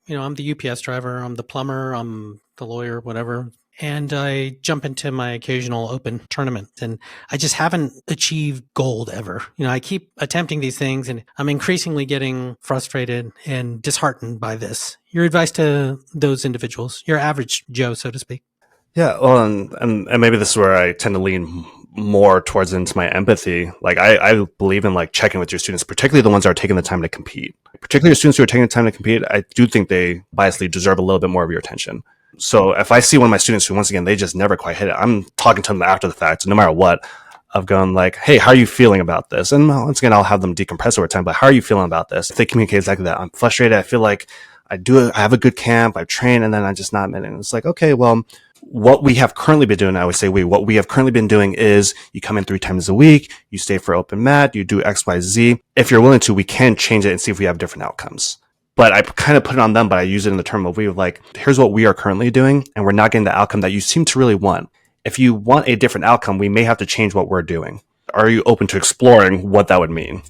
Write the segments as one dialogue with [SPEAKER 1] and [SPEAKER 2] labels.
[SPEAKER 1] I'm the UPS driver, I'm the plumber, I'm the lawyer, whatever. And I jump into my occasional open tournament and I just haven't achieved gold ever. I keep attempting these things and I'm increasingly getting frustrated and disheartened by this. Your advice to those individuals, your average Joe, so to speak.
[SPEAKER 2] Yeah, well, and maybe this is where I tend to lean more towards into my empathy. Like I believe in like checking with your students, particularly the ones that are taking the time to compete. Particularly your students who are taking the time to compete, I do think they biasly deserve a little bit more of your attention. So if I see one of my students who, once again, they just never quite hit it, I'm talking to them after the fact, no matter what. I've gone like, hey, how are you feeling about this? And once again, I'll have them decompress over time, but how are you feeling about this? If they communicate exactly that, I'm frustrated. I feel like I have a good camp, I've trained, and then I'm just not meeting. It's like, okay, well, what we have currently been doing, I would say what we have currently been doing is you come in 3 times a week, you stay for open mat, you do X, Y, Z. If you're willing to, we can change it and see if we have different outcomes. But I kind of put it on them, but I use it in the term of we like, here's what we are currently doing, and we're not getting the outcome that you seem to really want. If you want a different outcome, we may have to change what we're doing. Are you open to exploring what that would mean?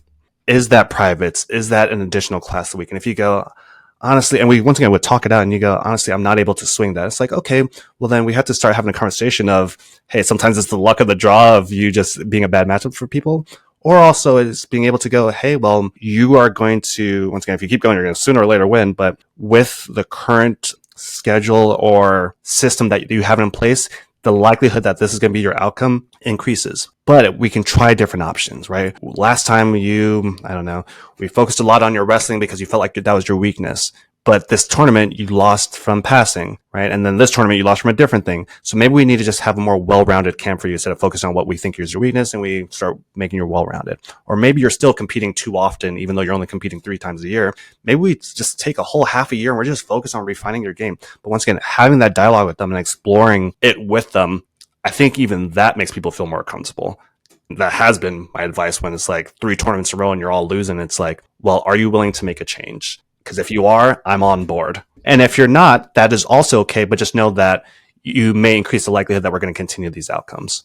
[SPEAKER 2] Is that private? Is that an additional class a week? And if you go, honestly, and we once again would talk it out and you go, honestly, I'm not able to swing that. It's like, okay, well then we have to start having a conversation of, hey, sometimes it's the luck of the draw of you just being a bad matchup for people. Or also it's being able to go, hey, well, you are going to, once again, if you keep going, you're going to sooner or later win. But with the current schedule or system that you have in place, the likelihood that this is going to be your outcome increases. But we can try different options, right? Last time I don't know, we focused a lot on your wrestling because you felt like that was your weakness. But this tournament, you lost from passing, right? And then this tournament, you lost from a different thing. So maybe we need to just have a more well-rounded camp for you instead of focusing on what we think is your weakness and we start making you well-rounded. Or maybe you're still competing too often, even though you're only competing 3 times a year. Maybe we just take a whole half a year and we're just focused on refining your game. But once again, having that dialogue with them and exploring it with them, I think even that makes people feel more comfortable. That has been my advice when it's like 3 tournaments in a row and you're all losing. It's like, well, are you willing to make a change? Because if you are, I'm on board. And if you're not, that is also okay, but just know that you may increase the likelihood that we're going to continue these outcomes.